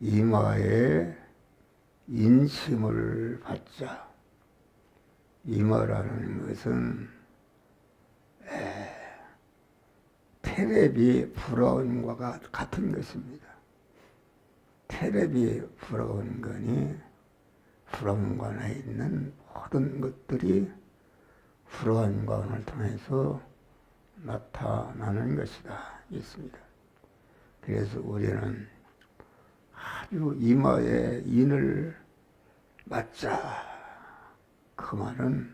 이마에 인심을 받자. 이마라는 것은 테레비 불어온과 같은 것입니다. 테레비 불어온 거니 불어온관에 있는 모든 것들이 불어온관을 통해서 나타나는 것이다 있습니다. 그래서 우리는 아주 이마에 인을 맞자. 그 말은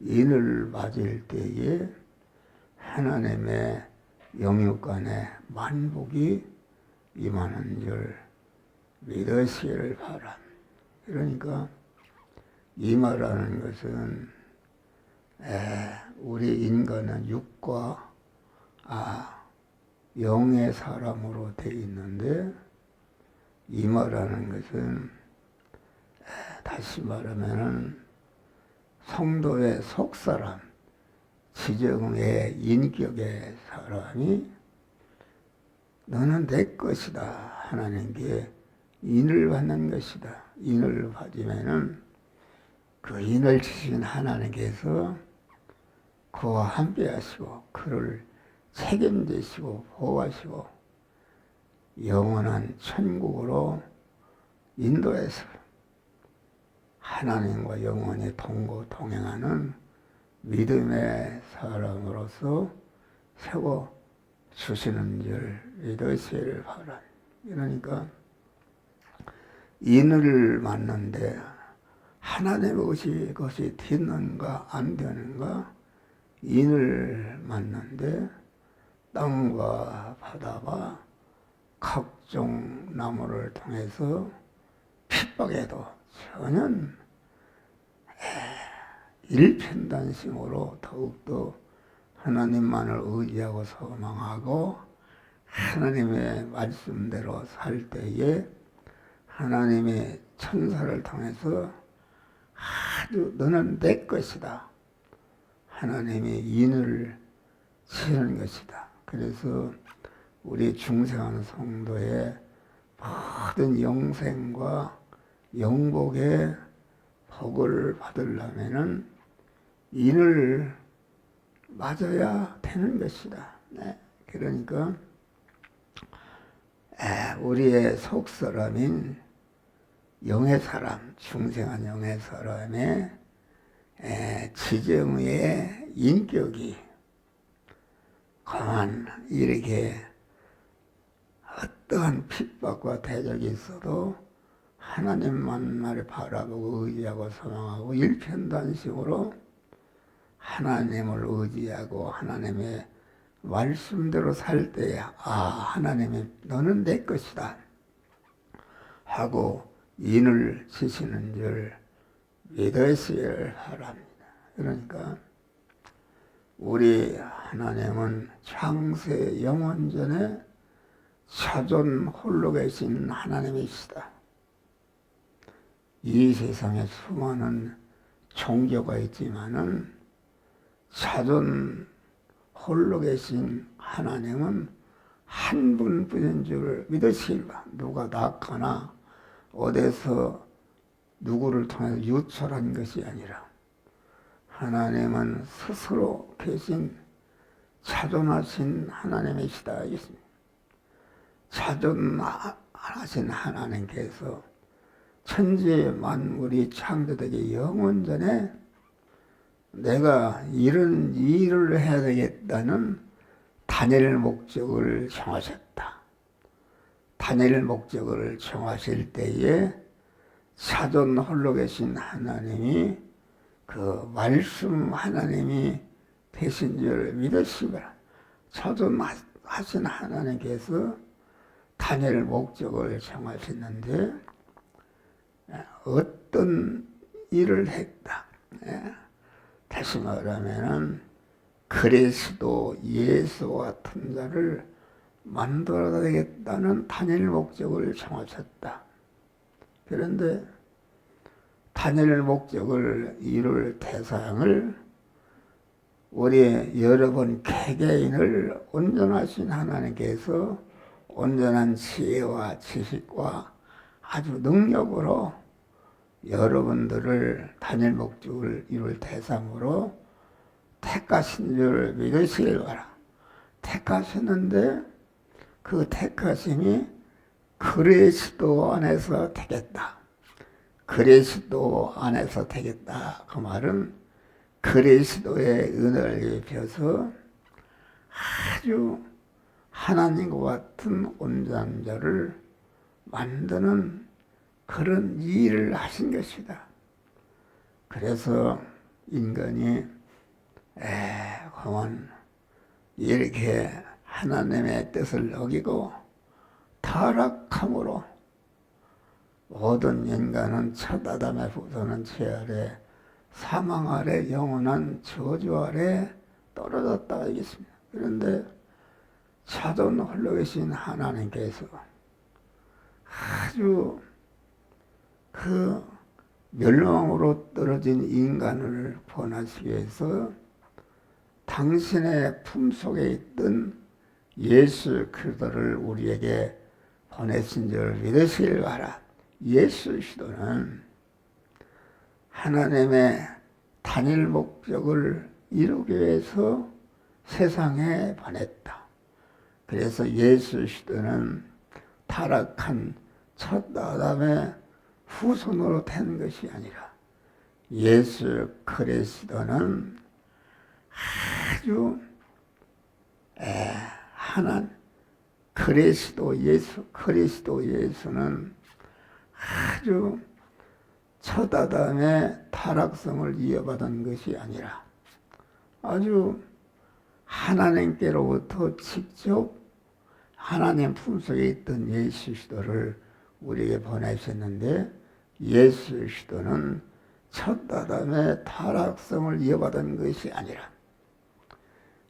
인을 맞을 때에 하나님의 영육간의 만복이 임하는 줄 믿으시기를 바람. 그러니까 이마라는 것은 우리 인간은 육과 영의 사람으로 되어 있는데 이마라는 것은 다시 말하면은 성도의 속사람, 지정의 인격의 사람이 너는 내 것이다. 하나님께 인을 받는 것이다. 인을 받으면은 그 인을 주신 하나님께서 그와 함께 하시고 그를 책임지시고 보호하시고 영원한 천국으로 인도해서 하나님과 영원히 동행하는 믿음의 사람으로서 세워 주시는 줄 믿으시기를 바랍니다. 그러니까 인을 맞는데 하나님의 것이 되는가 안 되는가 인을 맞는데 땅과 바다와 각종 나무를 통해서 핍박해도 전혀 일편단심으로 더욱더 하나님만을 의지하고 소망하고 하나님의 말씀대로 살 때에 하나님의 천사를 통해서 아주 너는 내 것이다. 하나님의 인을 치는 것이다. 그래서 우리 중생하는 성도의 모든 영생과 영복의 복을 받으려면은 인을 맞아야 되는 것이다. 네. 그러니까 우리의 속사람인 영의 사람, 중생한 영의 사람의 지정의 인격이 강한 이렇게 어떠한 핍박과 대적이 있어도 하나님만을 바라보고 의지하고 소망하고 일편단심으로 하나님을 의지하고 하나님의 말씀대로 살 때에 하나님이 너는 내 것이다 하고 인을 지시는 줄 믿으시길 바랍니다. 그러니까 우리 하나님은 창세 영원전에 자존 홀로 계신 하나님이시다. 이 세상에 수많은 종교가 있지만은 자존 홀로 계신 하나님은 한 분뿐인 줄 믿으시길 바랍니다. 누가 낳거나 어디서 누구를 통해서 유출한 것이 아니라 하나님은 스스로 계신 자존하신 하나님이시다. 자존하신 하나님께서 천지 만물이 창조되기 영원전에 내가 이런 일을 해야 되겠다는 단일 목적을 정하셨다. 단일 목적을 정하실 때에 자존 홀로 계신 하나님이 그 말씀 하나님이 되신 줄 믿으시라. 자존하신 하나님께서 단일 목적을 정하셨는데 어떤 일을 했다. 다시 말하면은 그리스도 예수 같은 자를 만들어야 되겠다는 단일 목적을 정하셨다. 그런데 단일 목적을 이룰 대상을 우리 여러분 개개인을 온전하신 하나님께서 온전한 지혜와 지식과 아주 능력으로 여러분들을 단일 목적을 이룰 대상으로 택하신 줄 믿으시길 바라. 택하셨는데 그 택하심이 그리스도 안에서 되겠다. 그리스도 안에서 되겠다. 그 말은 그리스도의 은혜를 입혀서 아주 하나님과 같은 온전한 자를 만드는 그런 일을 하신 것이다. 그래서 인간이 그만 이렇게 하나님의 뜻을 어기고 타락함으로 모든 인간은 첫 아담의 후손은 죄 아래 사망 아래 영원한 저주 아래 떨어졌다 하겠습니다. 그런데 자존 홀로 계신 하나님께서 아주 그 멸망으로 떨어진 인간을 구원하시기 위해서 당신의 품속에 있던 예수 그리스도를 우리에게 보내신 줄 믿으시길 바라. 예수 그리스도는 하나님의 단일 목적을 이루기 위해서 세상에 보냈다. 그래서 예수 그리스도는 타락한 첫 아담의 후손으로 된 것이 아니라 예수 그리스도는 아주 하나님 그리스도 예수는 아주 첫 아담의 타락성을 이어받은 것이 아니라 아주 하나님께로부터 직접 하나님 품속에 있던 예수 그리스도를 우리에게 보내셨는데 예수 그리스도는 첫 아담의 타락성을 이어받은 것이 아니라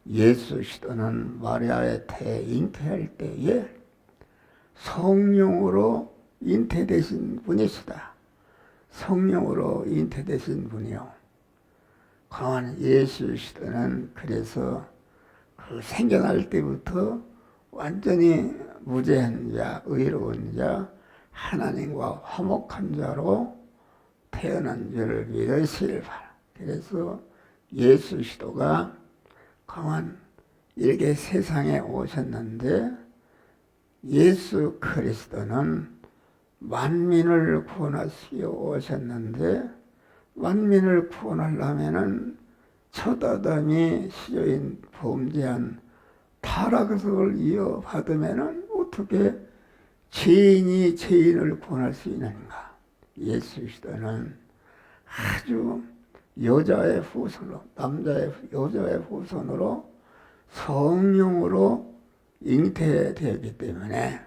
예수 그리스도는 마리아의 태에 잉태할 때에 성령으로 잉태되신 분이시다. 성령으로 잉태되신 분이요. 강한 예수 그리스도는 그래서 그 생겨날 때부터 완전히 무죄한 자, 의로운 자, 하나님과 화목한 자로 태어난 줄 믿으시길 바라. 그래서 예수 그리스도가 강한 이렇게 세상에 오셨는데 예수 그리스도는 만민을 구원하시려 오셨는데 만민을 구원하려면은 첫 아담이 시조인 범죄한 타락을 이어받으면은 어떻게 죄인이 죄인을 구원할 수 있는가? 예수 그리스도는 아주 여자의 후손으로 여자의 후손으로 성령으로 잉태되었기 때문에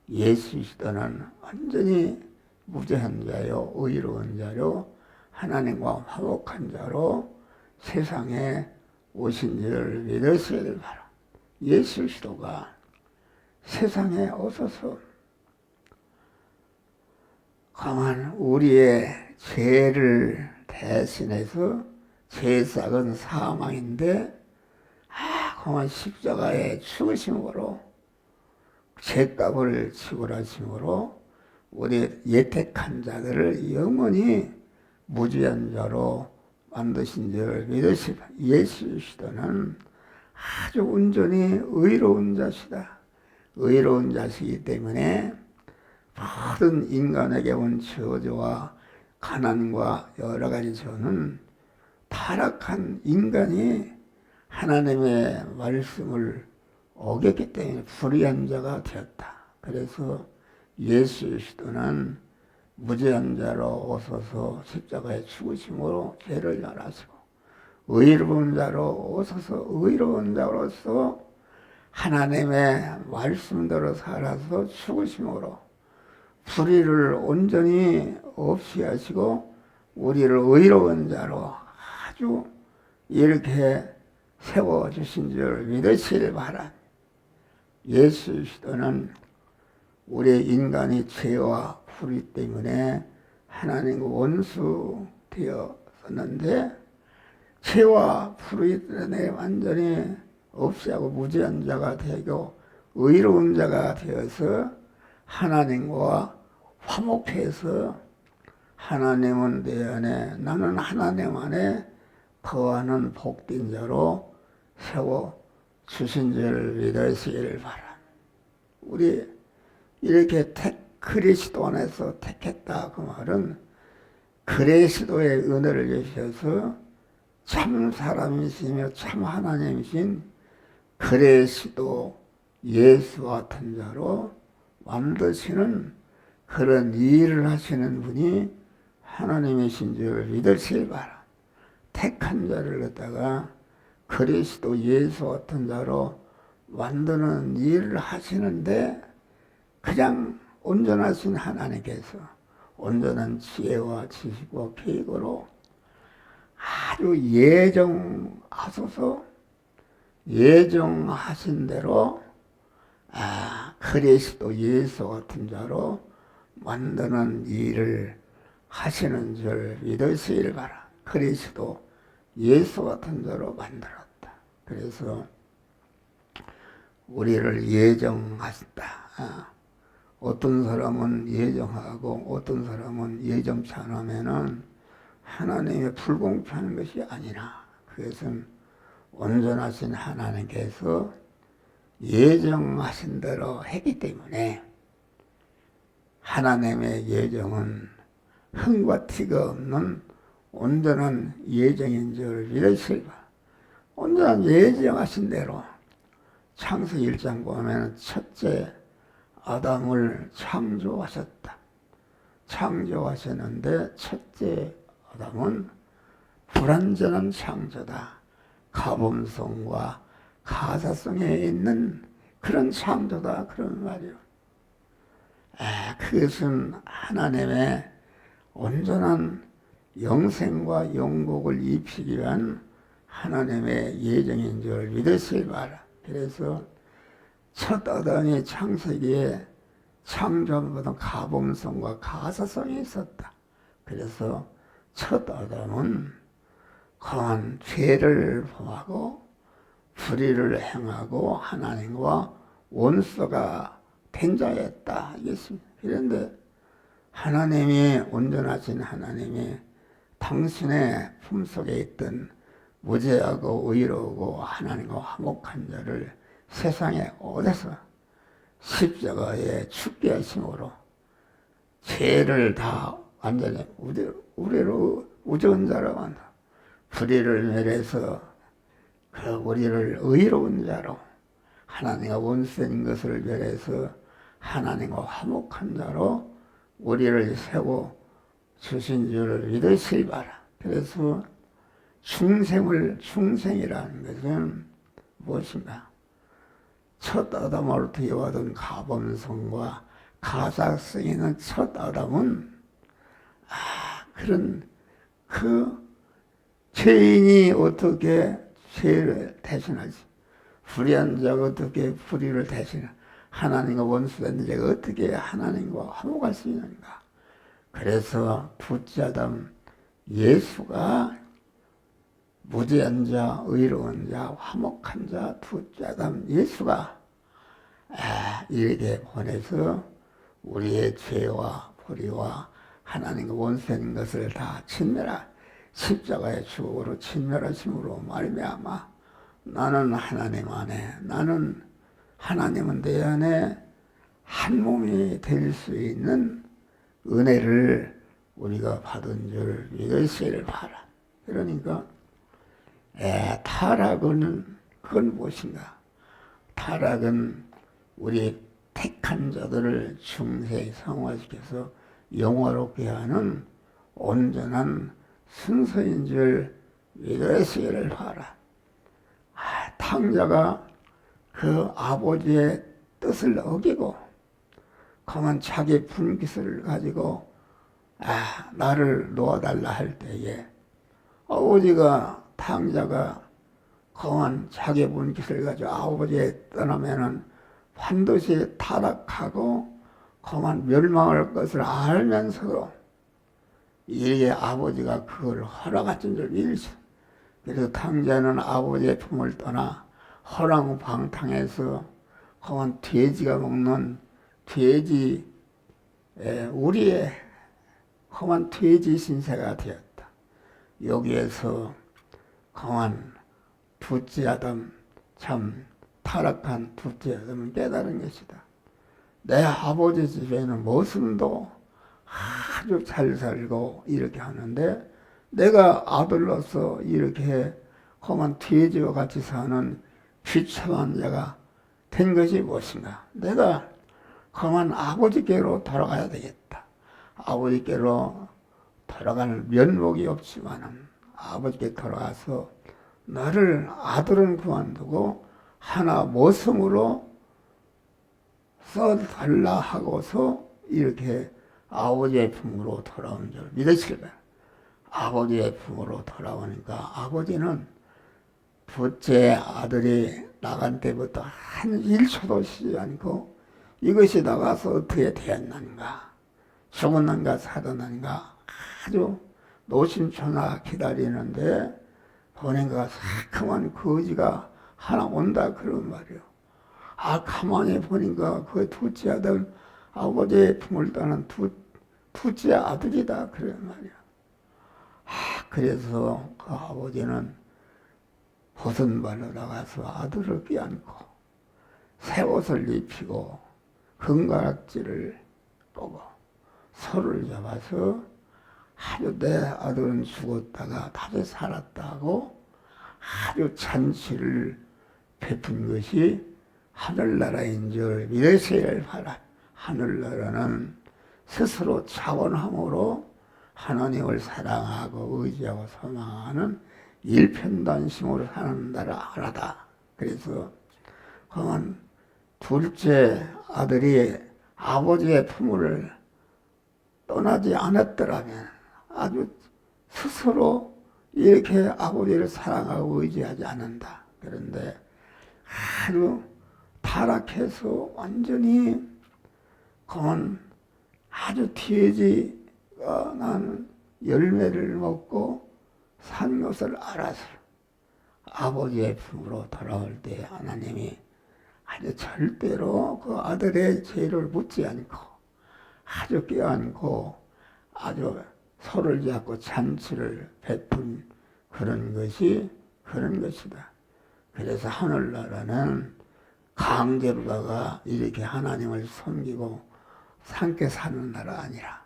예수 그리스도는 완전히 무죄한 자요 의로운 자요 하나님과 화목한 자로 세상에 오신 줄 믿으시길 바라. 예수 그리스도가 세상에 오셔서 강한 우리의 죄를 대신해서 죄삭은 사망인데 강한 십자가의 죽으심으로 죄값을 지불하심으로 우리 예택한 자들을 영원히 무죄한 자로 만드신 줄 믿으시라. 예수 그리스도는 아주 온전히 의로운 자시다. 의로운 자시기 때문에 모든 인간에게 온 저주와 가난과 여러 가지 저는 타락한 인간이 하나님의 말씀을 어겼기 때문에 불의한 자가 되었다. 그래서 예수 그리스도는 무죄한 자로 오셔서 십자가에 죽으심으로 죄를 멸하시고 의로운 자로 오셔서 의로운 자로서 하나님의 말씀대로 살아서 죽으심으로 불의를 온전히 없이 하시고 우리를 의로운 자로 아주 이렇게 세워주신 줄 믿으시길 바라. 예수 그리스도는 우리 인간이 죄와 불의 때문에 하나님과 원수 되었었는데 죄와 불의 때문에 완전히 없이하고 무죄한 자가 되고 의로운 자가 되어서 하나님과 화목해서 하나님은 내 안에 나는 하나님 안에 거하는 복된 자로 세워 주신 줄 믿으시기를 바라. 우리 이렇게 그리스도 안에서 택했다 그 말은 그리스도의 은혜를 주셔서 참 사람이시며 참 하나님이신 그리스도 예수 같은 자로 만드시는 그런 일을 하시는 분이 하나님이신 줄 믿으시길 바라. 택한 자를 갖다가 그리스도 예수 같은 자로 만드는 일을 하시는데 그냥 온전하신 하나님께서 온전한 지혜와 지식과 계획으로 아주 예정하신 대로 그리스도 예수 같은 자로 만드는 일을 하시는 줄 믿으시길 바라. 그리스도 예수 같은 자로 만들었다. 그래서 우리를 예정하셨다. 어떤 사람은 예정하고 어떤 사람은 예정치 않으면은 하나님의 불공평한 것이 아니라 그것은 온전하신 하나님께서 예정하신 대로 했기 때문에 하나님의 예정은 흠과 티가 없는 온전한 예정인 줄 믿으시길 바랍니다. 온전한 예정하신 대로 창세기 1장 보면 첫째 아담을 창조하셨다. 창조하셨는데 첫째 아담은 불완전한 창조다. 가범성과 가사성에 있는 그런 창조다. 그런 말이요. 그것은 하나님의 온전한 영생과 영복을 입히기 위한 하나님의 예정인 줄 믿으시길 바라. 그래서 첫 아담이 창세기에 창조보다 가범성과 가사성이 있었다. 그래서 첫 아담은 강한 죄를 범하고 불의를 행하고 하나님과 원수가 된 자였다 하겠습니다. 그런데 하나님이 온전하신 하나님이 당신의 품속에 있던 무죄하고 의로우고 하나님과 화목한 자를 세상에 어디서 십자가에 죽게 하심으로 죄를 다 완전히 우리로 우저은 자로 만다. 불의를 멸해서 우리를 의로운 자로 하나님과 원수인 것을 멸해서 하나님과 화목한 자로 우리를 세워 주신 줄을 믿으시기 바라. 그래서 중생이라는 것은 무엇인가? 첫 아담으로부터 이어왔던 가범성과 가사성이 있는 첫 아담은 그런 죄인이 어떻게 죄를 대신하지? 불의한 자가 어떻게 불의를 대신하? 하나님과 원수된 자가 어떻게 하나님과 화목할 수 있는가? 그래서 둘째 아담 예수가 무죄한 자, 의로운 자, 화목한 자, 둘째 아담 예수가 이렇게 보내서 우리의 죄와 불의와 하나님과 원수된 것을 다 십자가의 죽음으로 진멸하심으로 말미암아 나는 하나님 안에, 나는 하나님은 내 안에 한 몸이 될 수 있는 은혜를 우리가 받은 줄 믿으시기를 바라. 그러니까 타락은 그건 무엇인가? 타락은 우리 택한 자들을 중세 성화시켜서 영화롭게 하는 온전한 순서인 줄 믿으시기를 바라. 탕자가 그 아버지의 뜻을 어기고 강한 자기 분깃을 가지고 나를 놓아달라 할 때에 아버지가 탕자가 강한 자기 분깃을 가지고 아버지에 떠나면은 반드시 타락하고 강한 멸망할 것을 알면서도 이게 아버지가 그걸 허락하신 줄 믿으시. 그래서 탕자는 아버지의 품을 떠나 허랑방탕에서 강한 돼지가 먹는 돼지 우리의 험한 돼지 신세가 되었다. 여기에서 강한 둘째 아담, 참 타락한 둘째 아담은 깨달은 것이다. 내 아버지 집에는 모습도 아주 잘 살고 이렇게 하는데 내가 아들로서 이렇게 험한 돼지와 같이 사는 비참한 자가 된 것이 무엇인가? 내가 험한 아버지께로 돌아가야 되겠다. 아버지께로 돌아갈 면목이 없지만은 아버지께 돌아가서 나를 아들은 그만두고 하나 모성으로 써달라 하고서 이렇게 아버지의 품으로 돌아온 줄 믿으시길 바랍니다. 아버지의 품으로 돌아오니까 아버지는 둘째 아들이 나간 때부터 한 1초도 쉬지 않고 이것이 나가서 어떻게 되었는가, 죽었는가 살았는가 아주 노심초나 기다리는데 보니까 새까만 거지가 하나 온다 그런 말이요. 가만히 보니까 그 둘째 아들 아버지의 품을 떠난 둘째 아들이다 그런 말이야. 그래서 그 아버지는 벗은 발로 나가서 아들을 껴안고 새 옷을 입히고 금가락지를 보고 손을 잡아서 아주 내 아들은 죽었다가 다시 살았다고 아주 잔치를 베푼 것이 하늘나라인 줄 믿으시길 바라. 하늘나라는 스스로 차원함으로 하나님을 사랑하고 의지하고 소망하는 일편단심으로 사는 나라다. 그래서 그만 둘째 아들이 아버지의 품을 떠나지 않았더라면 아주 스스로 이렇게 아버지를 사랑하고 의지하지 않는다. 그런데 아주 타락해서 완전히 그만 아주 돼지가 나는 열매를 먹고 산 것을 알아서 아버지의 품으로 돌아올 때 하나님이 아주 절대로 그 아들의 죄를 묻지 않고 아주 껴안고 아주 손을 잡고 잔치를 베푼 그런 것이다. 그래서 하늘나라는 강제로다가 이렇게 하나님을 섬기고 함께 사는 나라 아니라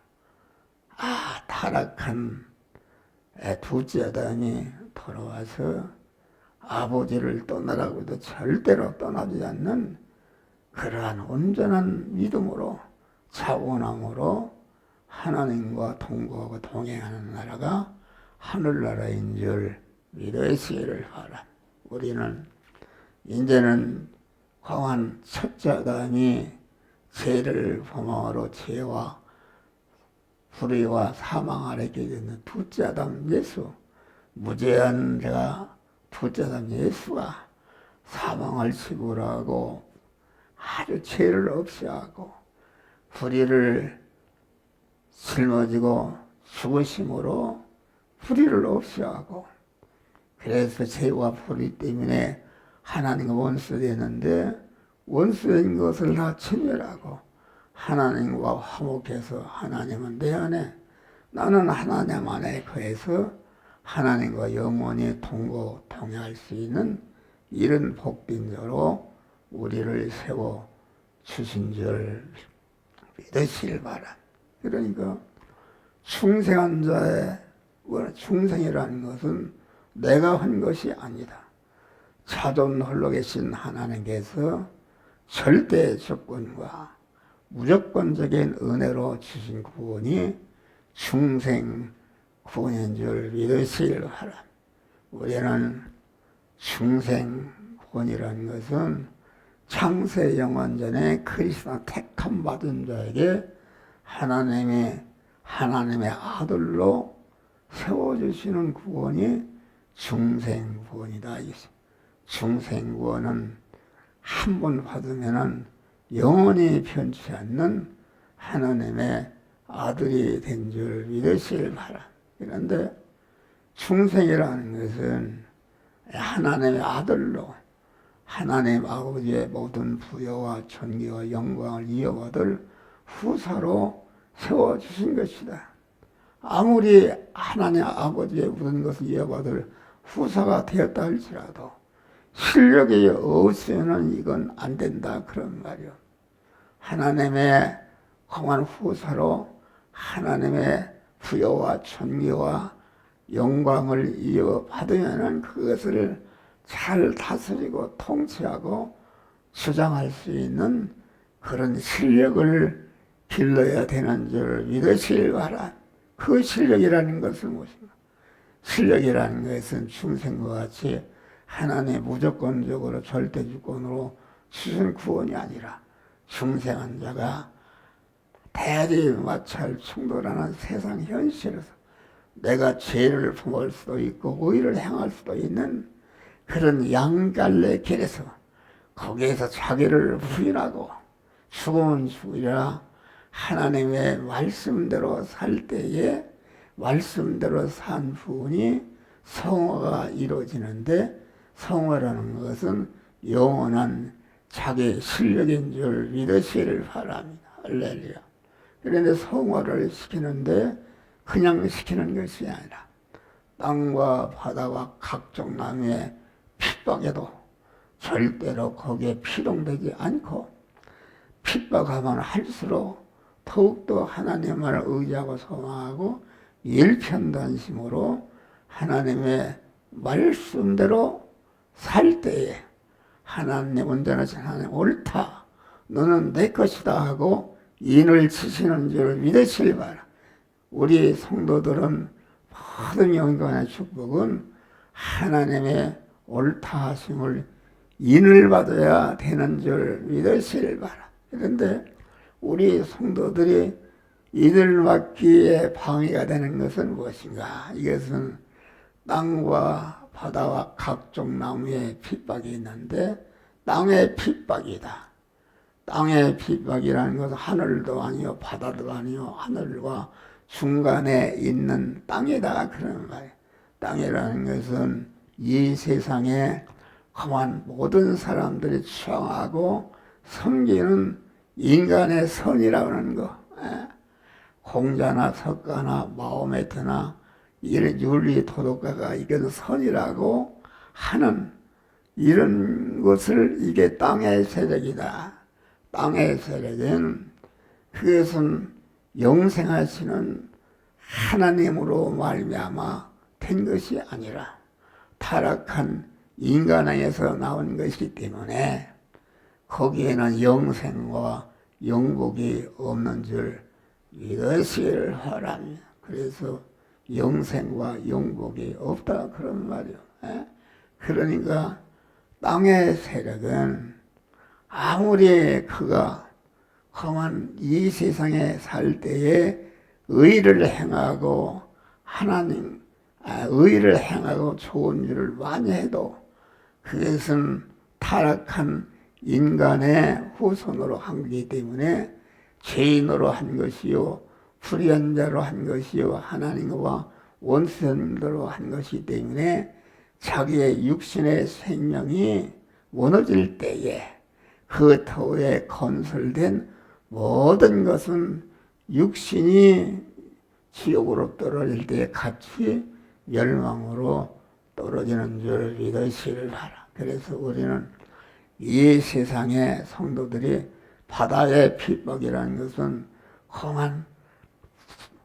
타락한 둘째 아담이 돌아와서 아버지를 떠나라고도 절대로 떠나지 않는 그러한 온전한 믿음으로 차원함으로 하나님과 동거하고 동행하는 나라가 하늘나라인 줄 믿으시기를 바라. 우리는 이제는 광한 첫째 아담이 죄를 범함으로 죄와 불의와 사망 아래 깨졌는 둘째 아담 예수, 무죄한 자가 둘째 아담 예수가 사망을 지불하고 아주 죄를 없이 하고 불의를 짊어지고 죽으심으로 불의를 없이 하고 그래서 죄와 불의 때문에 하나님과 원수되는데 원수된 것을 다 진멸하고 하나님과 화목해서 하나님은 내 안에 나는 하나님 안에 거해서 하나님과 영원히 동행할 수 있는 이런 복된 자로 우리를 세워 주신 줄 믿으시길 바라. 그러니까 충생한 자의 충생이라는 것은 내가 한 것이 아니다. 자존 홀로 계신 하나님께서 절대 조건과 무조건적인 은혜로 주신 구원이 중생 구원인 줄 믿으시길 바라. 우리는 중생 구원이라는 것은 창세 영원전에 그리스도 택함 받은 자에게 하나님의 아들로 세워주시는 구원이 중생 구원이다. 중생 구원은 한 번 받으면은 영원히 변치 않는 하나님의 아들이 된 줄 믿으시길 바라. 그런데 중생이라는 것은 하나님의 아들로 하나님 아버지의 모든 부여와 존귀와 영광을 이어받을 후사로 세워주신 것이다. 아무리 하나님 아버지의 모든 것을 이어받을 후사가 되었다 할지라도 실력이 없으면 이건 안 된다 그런 말이요. 하나님의 험한 후사로 하나님의 부여와 존귀와 영광을 이어받으면 그것을 잘 다스리고 통치하고 주장할 수 있는 그런 실력을 길러야 되는 줄 믿으시길 바라. 그 실력이라는 것은 무엇인가? 실력이라는 것은 중생과 같이 하나님의 무조건적으로 절대주권으로 주신 구원이 아니라 중생한 자가 대리마찰 충돌하는 세상 현실에서 내가 죄를 품을 수도 있고 의를 행할 수도 있는 그런 양갈래 길에서 거기에서 자기를 부인하고 죽으면 죽으리라 하나님의 말씀대로 살 때에 말씀대로 산 부분이 성화가 이루어지는데 성화라는 것은 영원한 자기 실력인 줄 믿으시기를 바랍니다. 할렐루야. 그런데 성화를 시키는데 그냥 시키는 것이 아니라 땅과 바다와 각종 남의 핍박에도 절대로 거기에 피동되지 않고 핍박하면 할수록 더욱더 하나님을 의지하고 소망하고 일편단심으로 하나님의 말씀대로 살 때에 하나님 온전하신 하나님 옳다 너는 내 것이다 하고 인을 치시는 줄 믿으시기 바라. 우리 성도들은 모든 영광의 축복은 하나님의 옳다 하심을 인을 받아야 되는 줄 믿으시길 바라. 그런데 우리 성도들이 인을 받기에 방해가 되는 것은 무엇인가? 이것은 땅과 바다와 각종 나무의 핍박이 있는데 땅의 핍박이다. 땅의 핍박이라는 것은 하늘도 아니요 바다도 아니요 하늘과 중간에 있는 땅이다 그런 말이에요. 땅이라는 것은 이 세상에 험한 모든 사람들이 추앙하고 섬기는 인간의 선이라고 하는 거. 공자나 석가나 마호메트나 이런 윤리 도덕가가 이건 선이라고 하는 이런 것을 이게 땅의 세력이다. 땅의 세력은 그것은 영생하시는 하나님으로 말미암아 된 것이 아니라 타락한 인간에서 나온 것이기 때문에 거기에는 영생과 영복이 없는 줄 믿으시기를 바랍니다. 그래서 영생과 영복이 없다 그런 말이요. 그러니까 땅의 세력은 아무리 그가 험한 이 세상에 살 때에 의를 행하고 의를 행하고 좋은 일을 많이 해도 그것은 타락한 인간의 후손으로 한 거기 때문에 죄인으로 한 것이요 불의한 자로 한 것이요 하나님과 원수님들로 한 것이기 때문에 자기의 육신의 생명이 무너질 때에 그 터에 건설된 모든 것은 육신이 지옥으로 떨어질 때 같이 멸망으로 떨어지는 줄 믿으시길 바라. 그래서 우리는 이 세상의 성도들이 바다의 핍박이라는 것은 험한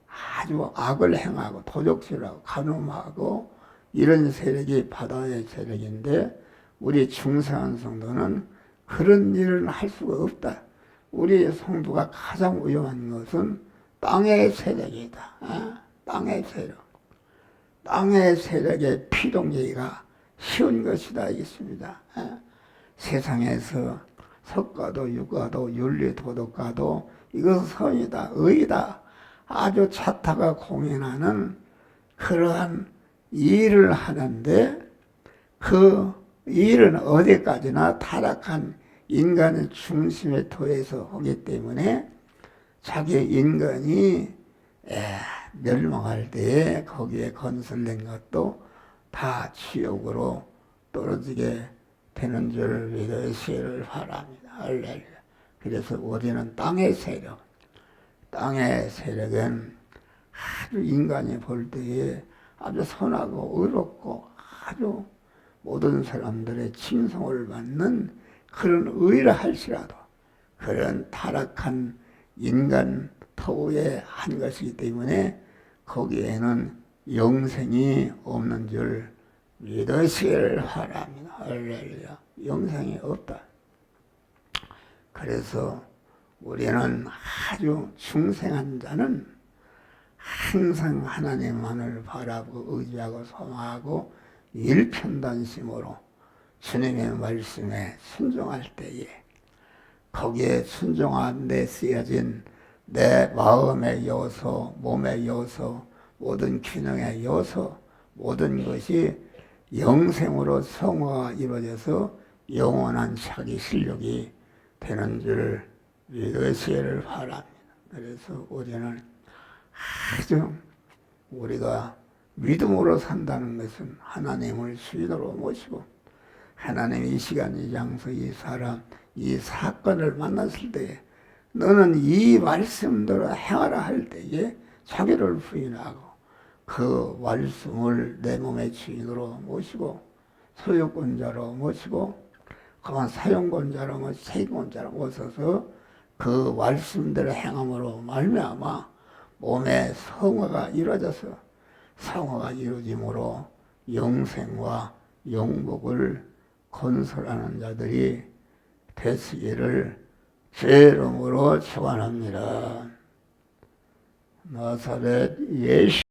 아주 악을 행하고 도적질하고 간음하고 이런 세력이 바다의 세력인데 우리 중생한 성도는 그런 일을 할 수가 없다. 우리 성도가 가장 위험한 것은 땅의 세력이다. 땅의 세력. 땅의 세력의 피동기가 쉬운 것이다 있습니다. 세상에서 석가도 육가도 윤리 도덕가도 이것은 선이다 의다 아주 자타가 공인하는 그러한 일을 하는데 그 일은 어디까지나 타락한 인간의 중심에 토해서 하기 때문에 자기 인간이 멸망할 때에 거기에 건설된 것도 다 지옥으로 떨어지게 되는 줄 믿으시기를 바랍니다. 할렐루야. 그래서 우리는 땅의 세력, 땅의 세력은 아주 인간이 볼 때에 아주 선하고 의롭고 아주 모든 사람들의 칭송을 받는 그런 의라 할지라도 그런 타락한 인간 터에 한 것이기 때문에 거기에는 영생이 없는 줄 믿으시기를 바랍니다. 할렐루야. 영생이 없다. 그래서 우리는 아주 중생한 자는 항상 하나님만을 바라고 의지하고 소망하고 일편단심으로 주님의 말씀에 순종할 때에 거기에 순종한 데 쓰여진 내 마음의 요소, 몸의 요소, 모든 균형의 요소, 모든 것이 영생으로 성화가 이루어져서 영원한 자기 실력이 되는 줄 믿으시기를 바랍니다. 그래서 우리는 아주 우리가 믿음으로 산다는 것은 하나님을 주인으로 모시고 하나님이 이 시간 이 장소 이 사람 이 사건을 만났을 때에 너는 이 말씀대로 행하라 할 때에 자기를 부인하고 그 말씀을 내 몸의 주인으로 모시고 소유권자로 모시고 그만 사용권자로 세권자로 모셔서 그 말씀대로 행함으로 말미암아 몸의 성화가 이루어져서 성화가 이루어짐으로 영생과 영복을 건설하는 자들이 되시기를 주의 이름으로 축원합니다. 나사렛 예수